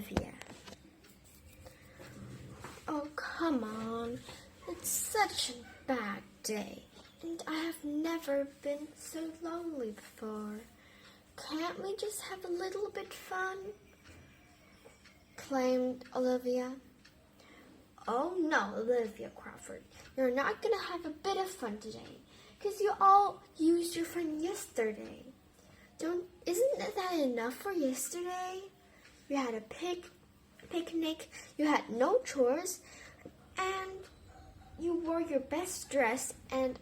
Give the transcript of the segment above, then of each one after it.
Olivia. Oh, come on. It's such a bad day, and I have never been so lonely before. Can't we just have a little bit fun? Claimed Olivia. Oh no, Olivia Crawford, you're not gonna have a bit of fun today, because you all used your fun yesterday. Isn't that enough for yesterday? You had a picnic, you had no chores, and you wore your best dress, and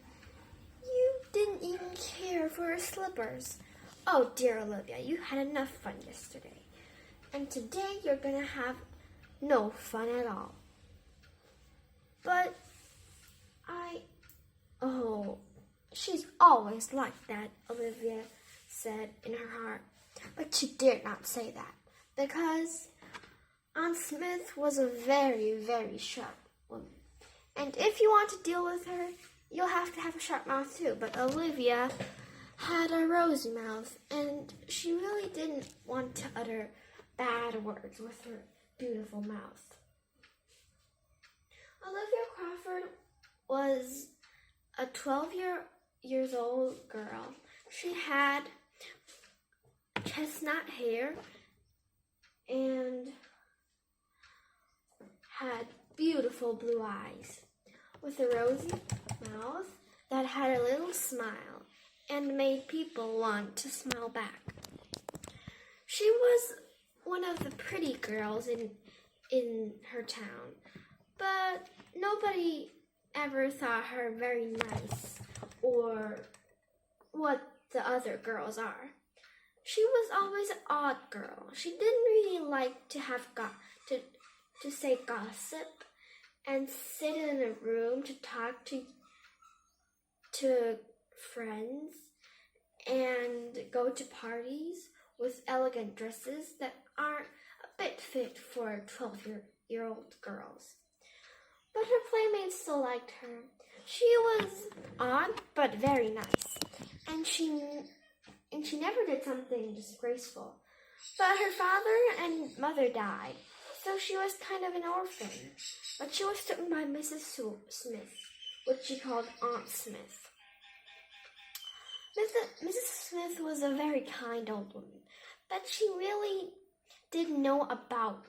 you didn't even care for your slippers. Oh dear Olivia, you had enough fun yesterday, and today you're gonna have no fun at all. But she's always like that, Olivia said in her heart. But she dared not say that, because Aunt Smith was a very, very sharp woman. And if you want to deal with her, you'll have to have a sharp mouth too. But Olivia had a rosy mouth, and she really didn't want to utter bad words with her beautiful mouth. Olivia Crawford was a 12 years old girl. She had chestnut hair and had beautiful blue eyes with a rosy mouth that had a little smile and made people want to smile back. She was one of the pretty girls in her town, but nobody ever thought her very nice or what the other girls are. She was always an odd girl. She didn't really like to have to say gossip and sit in a room to talk to friends and go to parties with elegant dresses that aren't a bit fit for 12-year-old girls. But her playmates still liked her. She was odd but very nice, and she never did something disgraceful. But her father and mother died, so she was kind of an orphan. But she was taken by Mrs. Smith, which she called Aunt Smith. Mrs. Smith was a very kind old woman, but she really didn't know about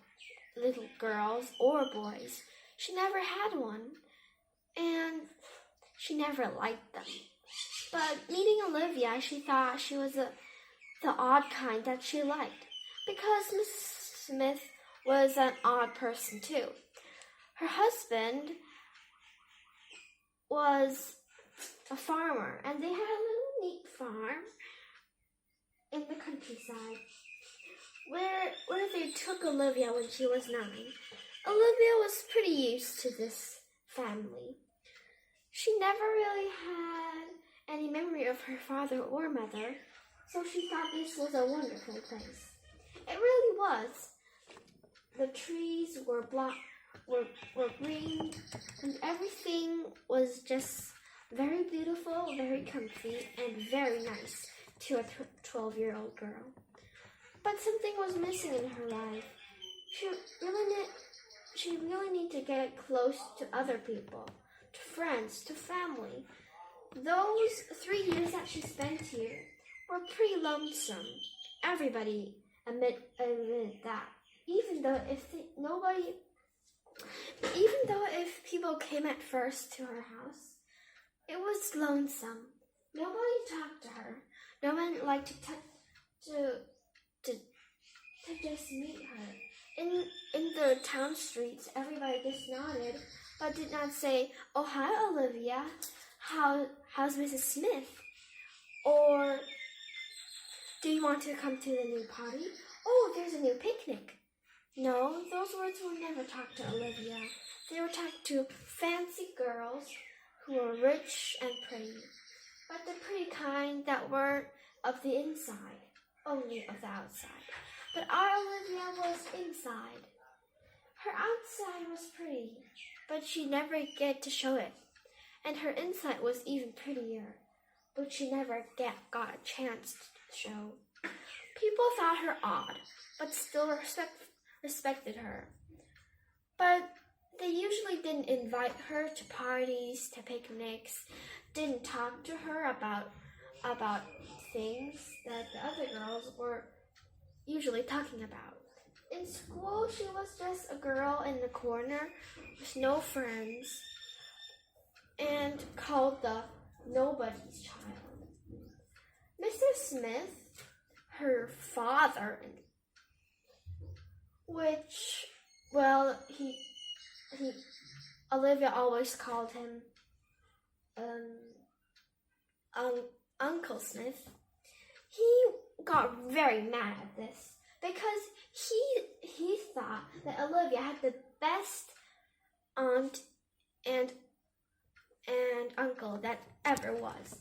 little girls or boys. She never had one, and she never liked them. But meeting Olivia, she thought she was the odd kind that she liked, because Mrs. Smith was an odd person too. Her husband was a farmer, and they had a little neat farm in the countryside where they took Olivia when she was 9. Olivia was pretty used to this family. She never really had any memory of her father or mother, so she thought this was a wonderful place. It really was. The trees were green, and everything was just very beautiful, very comfy, and very nice to a 12-year-old girl. But something was missing in her life. She really needed to get close to other people, to friends, to family. Those 3 years that she spent here were pretty lonesome. Everybody admit that. Even though if people came at first to her house, it was lonesome. Nobody talked to her. No one liked to just meet her. In the town streets, everybody just nodded, but did not say, "Oh, hi, Olivia. How's Mrs. Smith?" Or, "Do you want to come to the new party? Oh, there's a new picnic." No, those words were never talked to Olivia. They were talked to fancy girls who were rich and pretty, but the pretty kind that weren't of the inside, only of the outside. But our Olivia was inside. Her outside was pretty, but she never get to show it. And her inside was even prettier, but she never got a chance to show. People thought her odd, but still respected her. But they usually didn't invite her to parties, to picnics, didn't talk to her about things that the other girls were usually talking about. In school, she was just a girl in the corner with no friends and called the nobody's child. Mr. Smith, her father, which, well, Olivia always called him Uncle Smith. He got very mad at this because he thought that Olivia had the best aunt and uncle that ever was.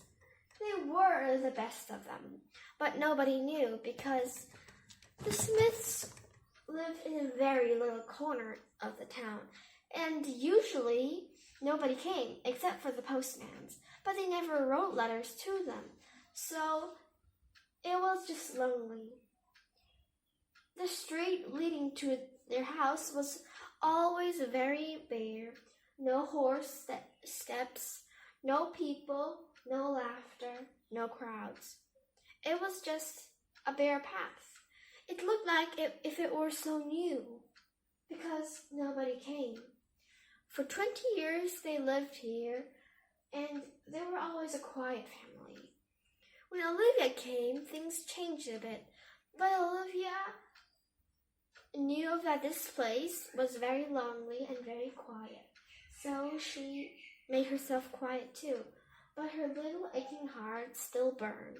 They were the best of them, but nobody knew because the Smiths lived in a very little corner of the town, and usually nobody came except for the postmans, but they never wrote letters to them, so it was just lonely. The street leading to their house was always very bare. No horse steps, no people, no laughter, no crowds. It was just a bare path. It looked like if it were so new, because nobody came. For 20 years they lived here, and they were always a quiet family. When Olivia came, things changed a bit, but Olivia knew that this place was very lonely and very quiet, so she made herself quiet too. But her little aching heart still burned,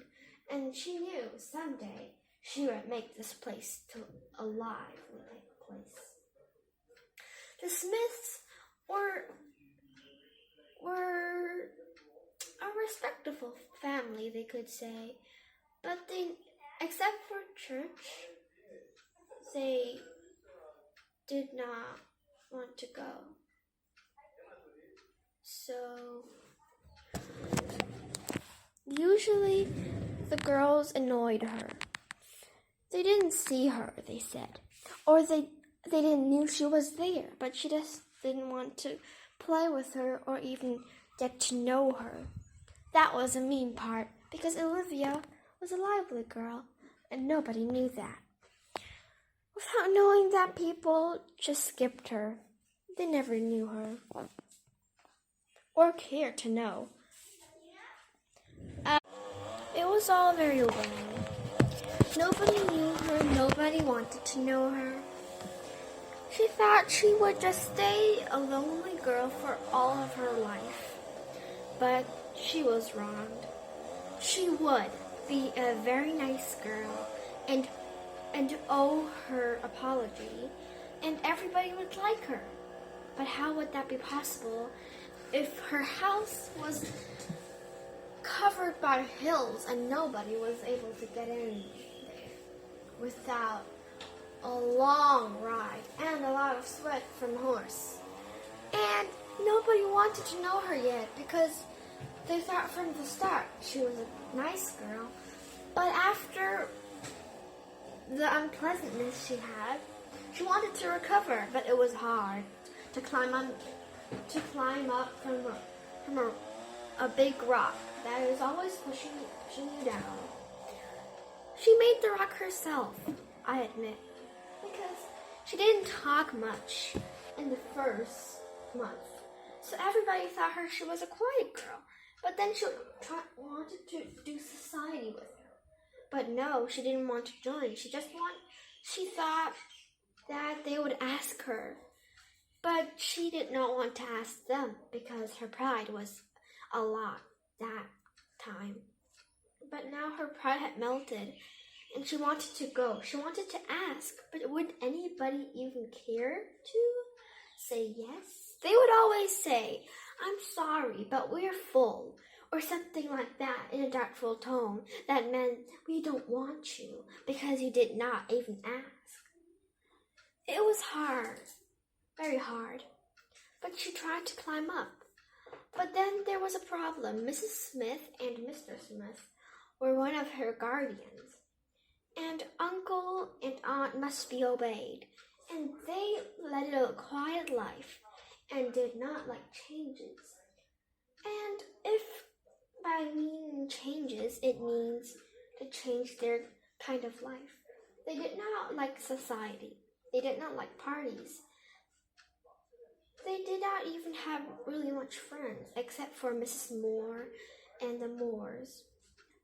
and she knew someday she would make this place alive and take place. The Smiths were a respectable family, they could say, but except for church, they did not want to go. So usually the girls annoyed her. They didn't see her, they said, or they didn't knew she was there, but she just didn't want to play with her or even get to know her. That was a mean part, because Olivia was a lively girl, and nobody knew that. Without knowing that, people just skipped her. They never knew her, or cared to know. It was all very lonely. Nobody knew her, nobody wanted to know her. She thought she would just stay a lonely girl for all of her life. But she was wronged. She would be a very nice girl and owe her apology, and everybody would like her. But how would that be possible if her house was covered by hills and nobody was able to get in there without a long ride and a lot of sweat from the horse? And nobody wanted to know her yet because they thought from the start she was a nice girl. But after the unpleasantness she had, she wanted to recover, but it was hard to climb up from a big rock that is always pushing you down. She made the rock herself, I admit, because she didn't talk much in the first month. So everybody thought she was a quiet girl, but then she wanted to do society with her. But no, she didn't want to join. She thought that they would ask her. But she did not want to ask them because her pride was a lot that time. But now her pride had melted and she wanted to go. She wanted to ask, but would anybody even care to say yes? They would always say, "I'm sorry, but we're full," or something like that in a doubtful tone that meant we don't want you because you did not even ask. It was hard, very hard, but she tried to climb up. But then there was a problem. Mrs. Smith and Mr. Smith were one of her guardians, and uncle and aunt must be obeyed. and they led a quiet life and did not like changes. And if by meaning changes, it means to change their kind of life. They did not like society. They did not like parties. They did not even have really much friends, except for Mrs. Moore and the Moores.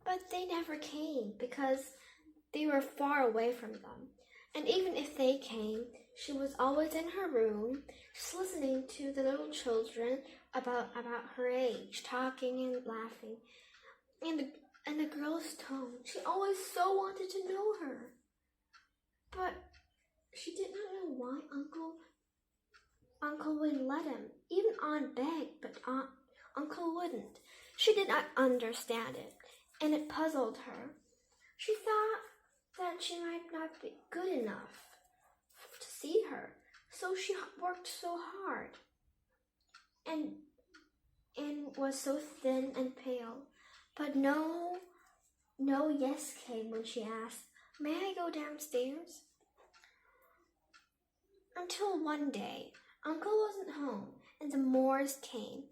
But they never came because they were far away from them. And even if they came, she was always in her room, just listening to the little children about her age, talking and laughing. And the girl's tone, she always so wanted to know her. But she did not know why Uncle wouldn't let him. Even Aunt begged, but Uncle wouldn't. She did not understand it, and it puzzled her. She thought that she might not be good enough to see her, so she worked so hard and was so thin and pale. But no yes came when she asked, "May I go downstairs?" Until one day, Uncle wasn't home and the Moores came.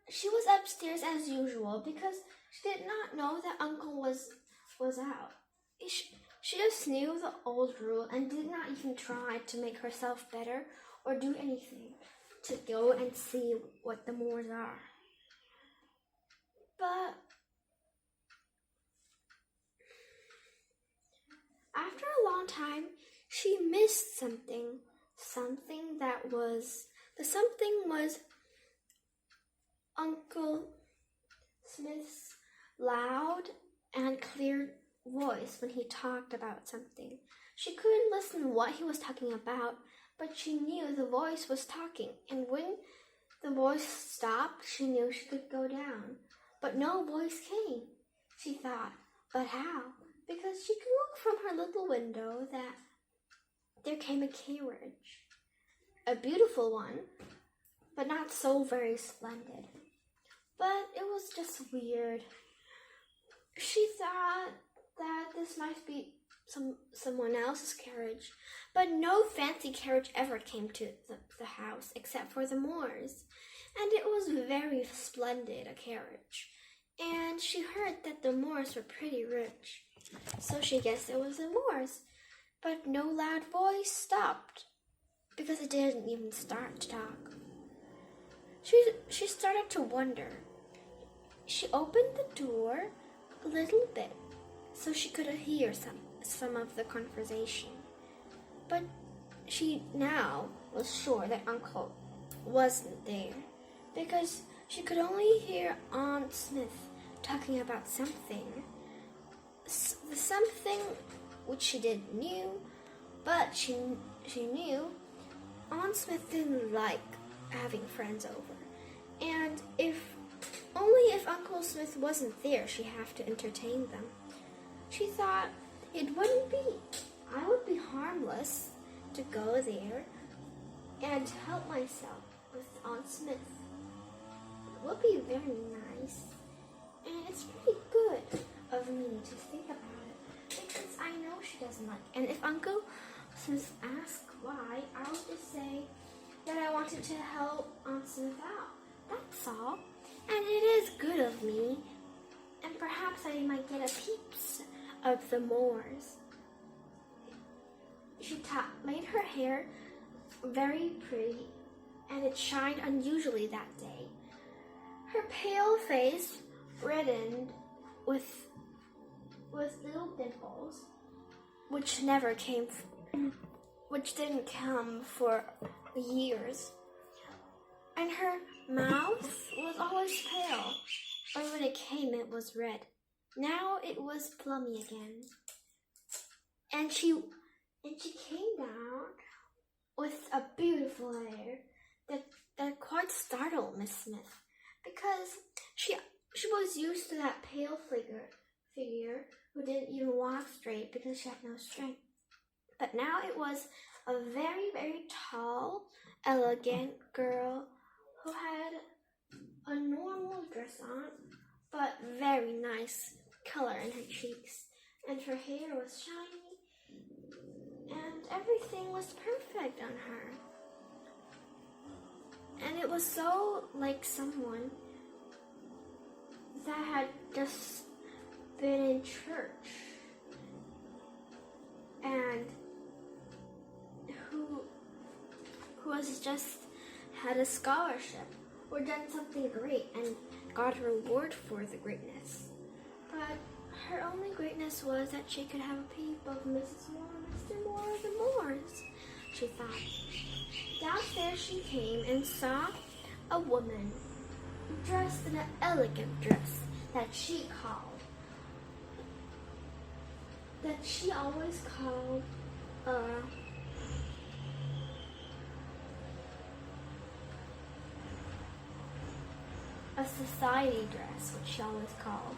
She was upstairs as usual because she did not know that Uncle was out. She just knew the old rule and did not even try to make herself better or do anything to go and see what the Moores are. But after a long time, she missed something. The something was Uncle Smith's loud and clear voice when he talked about something. She couldn't listen to what he was talking about, but she knew the voice was talking, and when the voice stopped, she knew she could go down. But no voice came. She thought, but how? Because she could look from her little window that there came a carriage. A beautiful one, but not so very splendid. But it was just weird. She thought that this might be someone else's carriage, but no fancy carriage ever came to the house except for the Moores, and it was very splendid a carriage. And she heard that the Moores were pretty rich, so she guessed it was the Moores. But no loud voice stopped, because it didn't even start to talk. She started to wonder. She opened the door a little bit so she could hear some of the conversation. But she now was sure that Uncle wasn't there, because she could only hear Aunt Smith talking about something. Something which she didn't know, but she knew Aunt Smith didn't like having friends over. And only if Uncle Smith wasn't there, she'd have to entertain them. She thought I would be harmless to go there and help myself with Aunt Smith. It would be very nice, and it's pretty good of me to think about it, because I know she doesn't like it. And if Uncle Smith asks why, I'll just say that I wanted to help Aunt Smith out. That's all. And it is good of me, and perhaps I might get a peep of the Moores. She made her hair very pretty, and it shined unusually that day. Her pale face reddened with little dimples, which didn't come for years. And her mouth was always pale, but when it came, it was red. Now it was plummy again. And she came down with a beautiful hair that quite startled Miss Smith, because she was used to that pale figure who didn't even walk straight because she had no strength. But now it was a very, very tall, elegant girl who had a normal dress on, but very nice color in her cheeks, and her hair was shiny, and everything was perfect on her. And it was so like someone that had just been in church and who was just had a scholarship or done something great and got a reward for the greatness. But her only greatness was that she could have a peep of Mrs. Moore, Mr. Moore, the Moores, she thought. Downstairs she came and saw a woman dressed in an elegant dress that she always called a society dress, which she always called.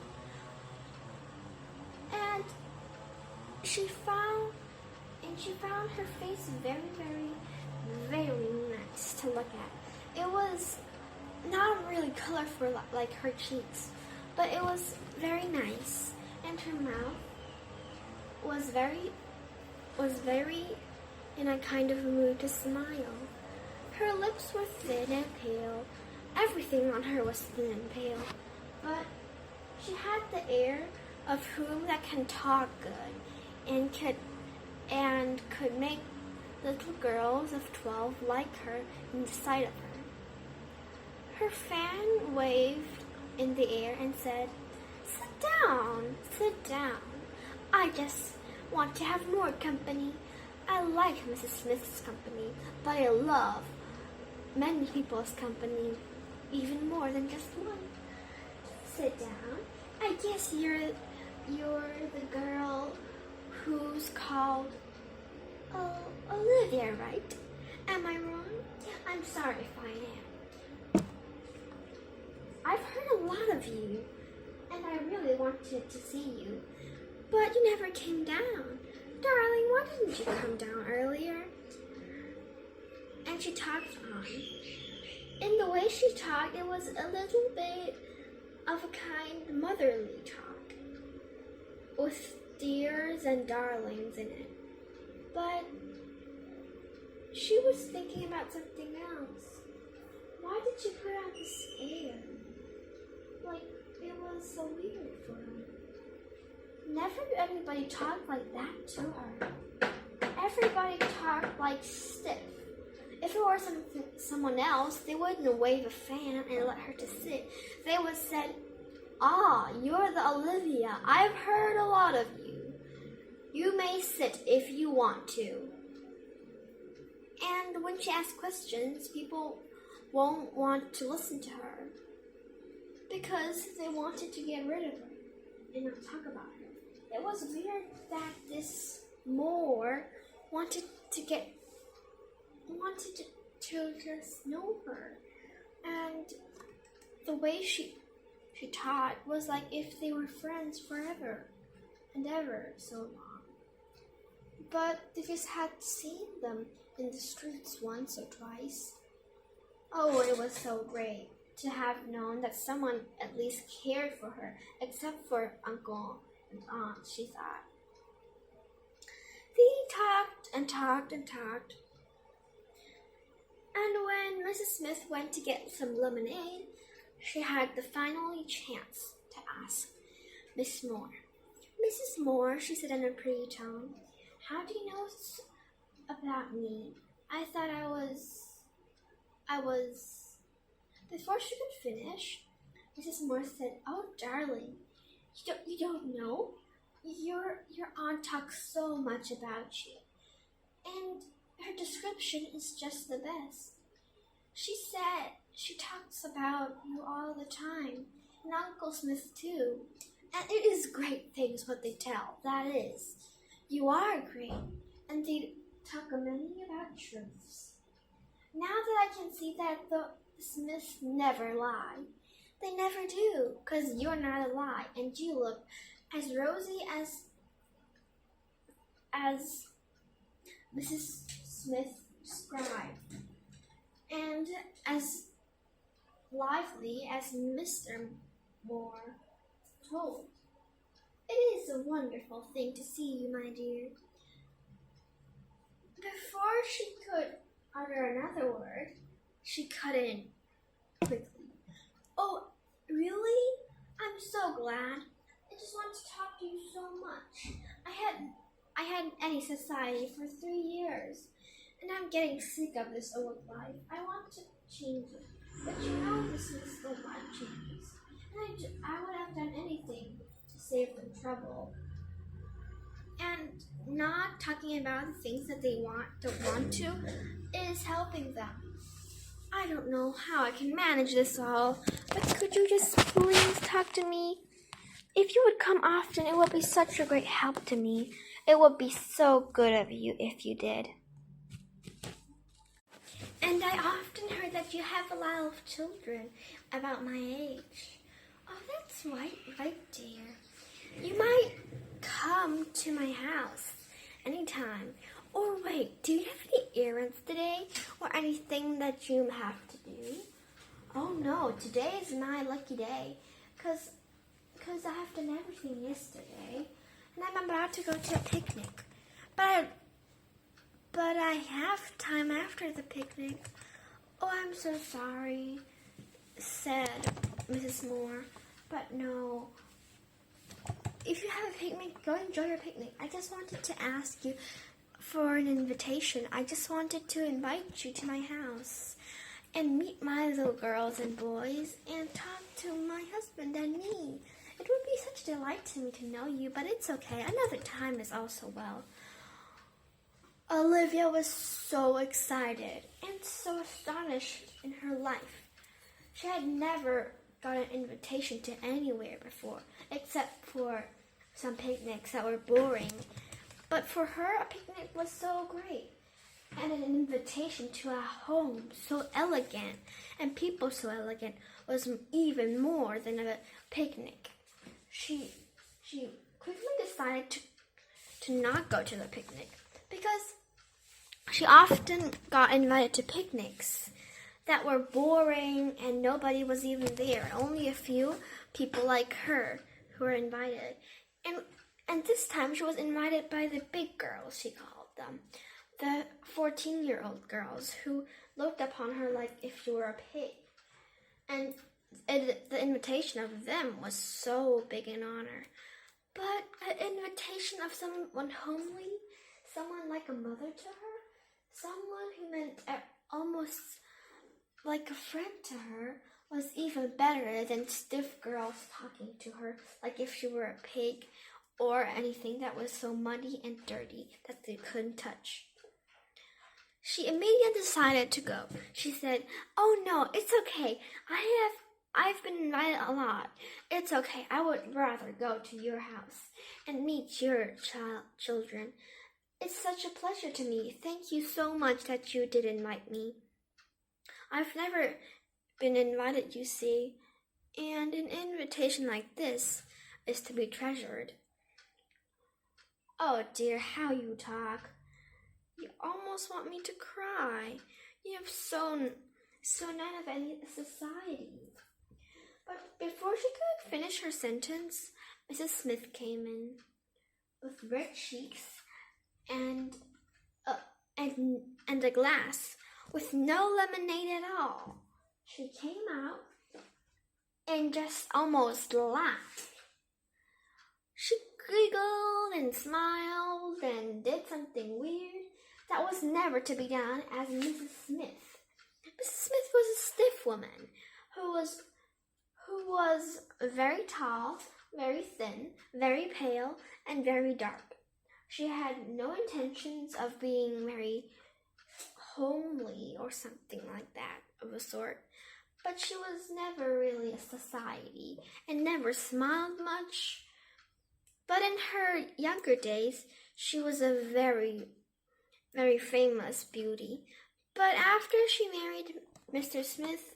And she found her face very, very, very nice to look at. It was not really colorful like her cheeks, but it was very nice, and her mouth was very in a kind of mood to smile. Her lips were thin and pale. Everything on her was thin and pale, but she had the air of whom that can talk good and could make little girls of 12 like her in the sight of her. Her fan waved in the air and said, "Sit down, sit down. I just want to have more company. I like Mrs. Smith's company, but I love many people's company, even more than just one. Sit down. I guess you're the girl who's called Olivia, right? Am I wrong? I'm sorry if I am. I've heard a lot of you, and I really wanted to see you, but you never came down. Darling, why didn't you come down earlier?" And she talked on. In the way she talked, it was a little bit of a kind motherly talk, with dears and darlings in it. But she was thinking about something else. Why did she put on this air? Like, it was so weird for her. Never did anybody talk like that to her. Everybody talked like stiff. If it were someone else, they wouldn't wave a fan and let her to sit. They would say, "Ah, you're the Olivia. I've heard a lot of you. You may sit if you want to." And when she asked questions, people won't want to listen to her because they wanted to get rid of her and not talk about her. It was weird that this Moore wanted to just know her, and the way she taught was like if they were friends forever and ever so long. But they just had seen them in the streets once or twice. Oh, it was so great to have known that someone at least cared for her, except for Uncle and Aunt, she thought. They talked and talked and talked. And when Mrs. Smith went to get some lemonade, she had the final chance to ask Miss Moore. "Mrs. Moore," she said in a pretty tone, "how do you know about me? I thought I was... Before she could finish, Mrs. Moore said, "Oh, darling, you don't know? Your aunt talks so much about you, and her description is just the best. She said she talks about you all the time, and Uncle Smith too, and it is great things what they tell, that is. You are great, and they talk a many about truths. Now that I can see that the Smiths never lie. They never do, 'cause you're not a lie, and you look as rosy as Mrs. Smith described, and as lively as Mr. Moore told. It is a wonderful thing to see you, my dear." before she could utter another word, she cut in quickly. Oh, really? I'm so glad. I just want to talk to you so much. I hadn't any society for 3 years, and I'm getting sick of this old life. I want to change it, but you know this is still my changes, and I would have done anything to save them trouble. And not talking about the things that they don't want to is helping them. I don't know how I can manage this all, but could you just please talk to me? If you would come often, it would be such a great help to me. It would be so good of you if you did. And I often heard that you have a lot of children about my age. Oh, that's right, dear. You might come to my house anytime. Or wait, do you have any errands today or anything that you have to do? Oh no, today is my lucky day because I have done everything yesterday and I'm about to go to a picnic. But I have time after the picnic. Oh, I'm so sorry, said Mrs. Moore. But no. If you have a picnic, go enjoy your picnic. I just wanted to ask you for an invitation. I just wanted to invite you to my house and meet my little girls and boys and talk to my husband and me. It would be such a delight to me to know you, but it's okay. Another time is also well. Olivia was so excited and so astonished in her life. She had never got an invitation to anywhere before, except for some picnics that were boring. But for her, a picnic was so great, and an invitation to a home so elegant and people so elegant was even more than a picnic. She quickly decided to not go to the picnic because she often got invited to picnics that were boring and nobody was even there. Only a few people like her who were invited. And this time she was invited by the big girls, she called them. The 14-year-old girls who looked upon her like if she were a pig. And the invitation of them was so big an honor. But an invitation of someone homely, someone like a mother to her, someone who meant almost like a friend to her, was even better than stiff girls talking to her like if she were a pig or anything that was so muddy and dirty that they couldn't touch. She immediately decided to go. She said, "Oh no, it's okay. I've been invited a lot. It's okay. I would rather go to your house and meet your children. It's such a pleasure to me. Thank you so much that you did invite me. I've never been invited, you see, and an invitation like this is to be treasured." "Oh dear, how you talk. You almost want me to cry. You have so none of any society." But before she could finish her sentence, Mrs. Smith came in with red cheeks and a glass with no lemonade at all. She came out and just almost laughed. She giggled and smiled and did something weird that was never to be done as Mrs. Smith. Mrs. Smith was a stiff woman who was very tall, very thin, very pale, and very dark. She had no intentions of being very homely or something like that of a sort, but she was never really a society and never smiled much. But in her younger days, she was a very, very famous beauty. But after she married Mr. Smith,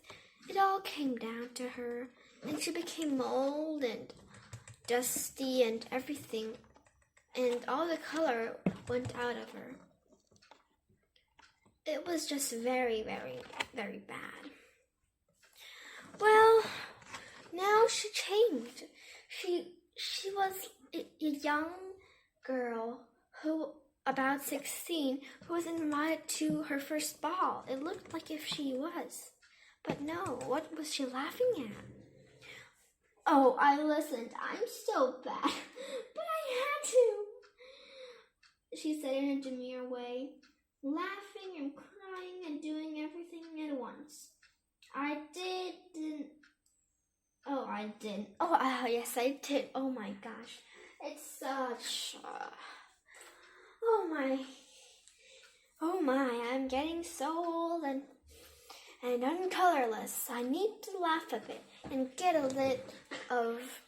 it all came down to her, and she became old and dusty and everything, and all the color went out of her. It was just very, very, very bad. Well, now she changed. She was a young girl who about 16 who was invited to her first ball. It looked like if she was. But no, what was she laughing at? Oh, I listened. I'm so bad. But I had to, she said in a demure way, laughing and crying and doing everything at once. I didn't. Oh, yes, I did. Oh my gosh. It's such. Oh my, I'm getting so old and uncolorless. I need to laugh a bit and get a bit of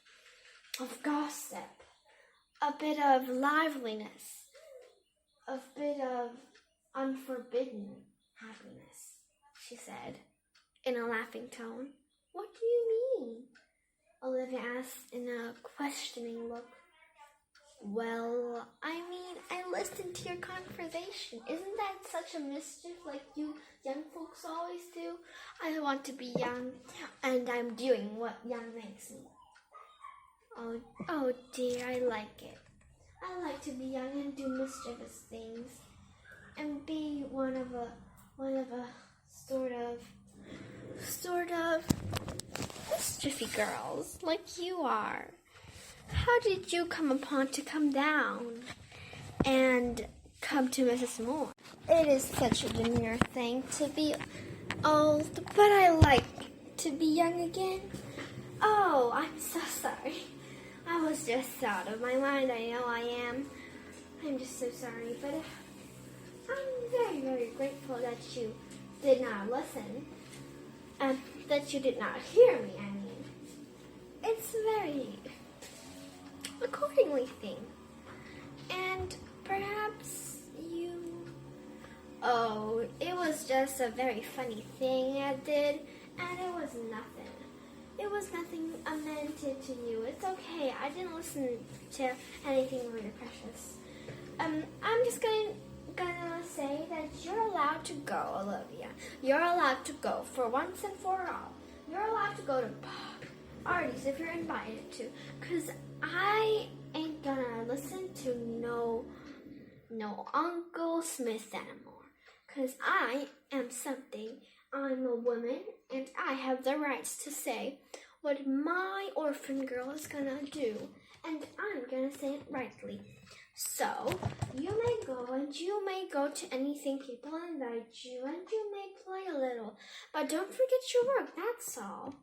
gossip, a bit of liveliness, a bit of unforbidden happiness, she said in a laughing tone. What do you mean? Olivia asked in a questioning look. Well, I mean, I listened to your conversation. Isn't that such a mischief like you young folks always do? I want to be young, and I'm doing what young makes me. Oh dear, I like it. I like to be young and do mischievous things, and be one of a sort of mischiefy girls like you are. How did you come upon to come down and come to Mrs. Moore? It is such a demure thing to be old, but I like to be young again. Oh, I'm so sorry. I was just out of my mind. I know I am. I'm just so sorry, but I'm very, very grateful that you did not listen. That you did not hear me, I mean. It's very accordingly thing. And perhaps it was just a very funny thing I did, and it was nothing. It was nothing meant to you. It's okay. I didn't listen to anything really precious. I'm just gonna say that you're allowed to go, Olivia. You're allowed to go for once and for all. You're allowed to go to parties if you're invited to, 'cause I ain't gonna listen to no Uncle Smith anymore, 'cause I am something. I'm a woman, and I have the rights to say what my orphan girl is gonna do, and I'm gonna say it rightly. So, you may go, and you may go to anything people invite you, and you may play a little, but don't forget your work, that's all.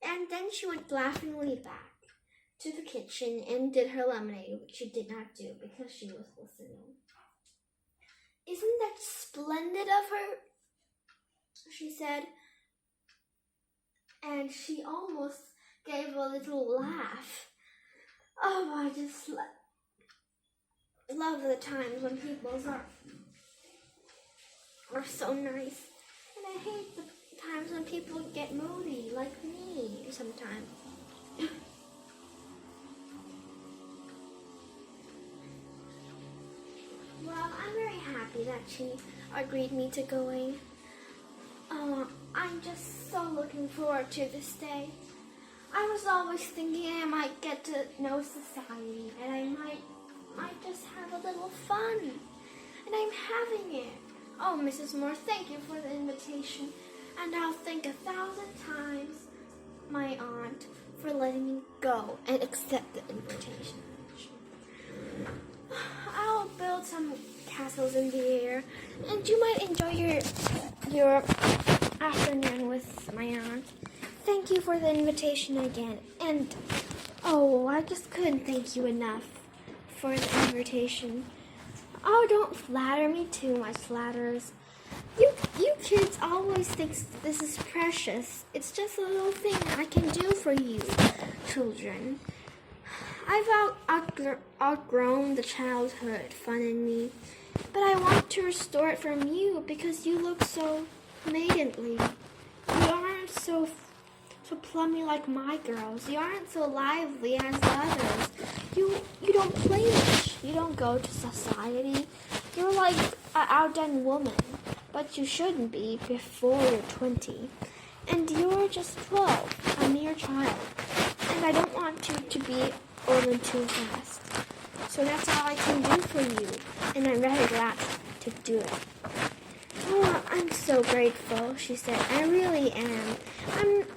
And then she went laughingly back to the kitchen and did her lemonade, which she did not do because she was listening. Isn't that splendid of her? She said, and she almost gave a little laugh. Oh, I just love the times when people are so nice, and I hate the times when people get moody, like me sometimes. Well, I'm very happy that she agreed me to going. I'm just so looking forward to this day. I was always thinking I might get to know society, and I might just have a little fun. And I'm having it. Oh, Mrs. Moore, thank you for the invitation. And I'll thank 1,000 times my aunt for letting me go and accept the invitation. I'll build some castles in the air, and you might enjoy your afternoon with my aunt. Thank you for the invitation again. And, I just couldn't thank you enough for the invitation. Oh, don't flatter me too much, flatters. You kids always think this is precious. It's just a little thing I can do for you, children. I've outgrown the childhood fun in me, but I want to restore it from you because you look so maidenly. You aren't so plummy like my girls. You aren't so lively as the others. You don't play much. You don't go to society. You're like an outdone woman, but you shouldn't be before you're 20. And you're just 12, a mere child. And I don't want you to be old and too fast. So that's all I can do for you. and I'm very glad to do it. Oh, I'm so grateful, she said. I really am.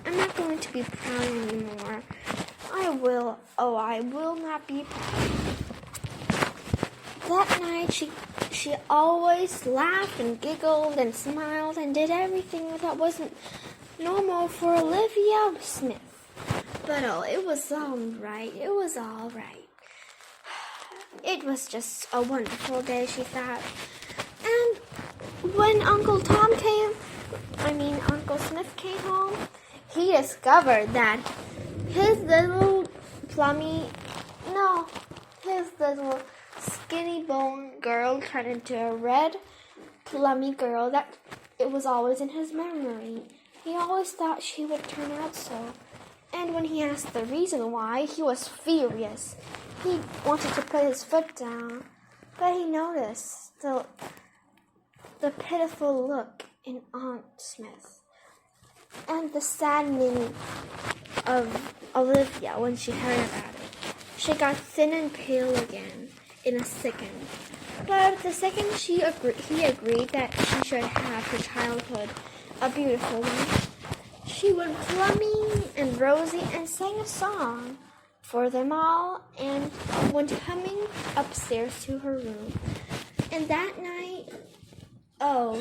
I'm not going to be proud anymore. I will not be proud. That night she always laughed and giggled and smiled and did everything that wasn't normal for Olivia Smith. But it was all right. It was all right. It was just a wonderful day, she thought. And when Uncle Smith came home, he discovered that his little skinny bone girl turned into a red, plummy girl that it was always in his memory. He always thought she would turn out so. And when he asked the reason why, he was furious. He wanted to put his foot down, but he noticed the pitiful look in Aunt Smith and the saddening of Olivia when she heard about it. She got thin and pale again in a second. But the second he agreed that she should have her childhood a beautiful one, she went plummy and rosy and sang a song for them all and went humming upstairs to her room. And that night,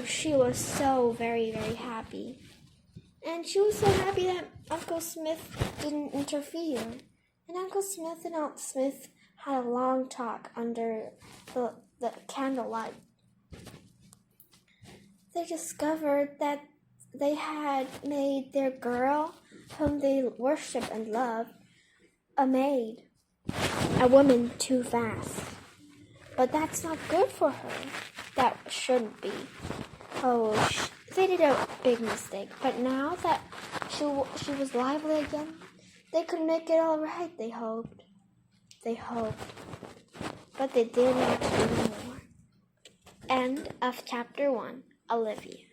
she was so very, very happy. And she was so happy that Uncle Smith didn't interfere. And Uncle Smith and Aunt Smith had a long talk under the candlelight. They discovered that they had made their girl, whom they worship and love, a maid, a woman too fast. But that's not good for her. That shouldn't be. They did a big mistake. But now that she was lively again, they could make it all right, they hoped. But they didn't actually anymore. End of chapter 1. Olivia.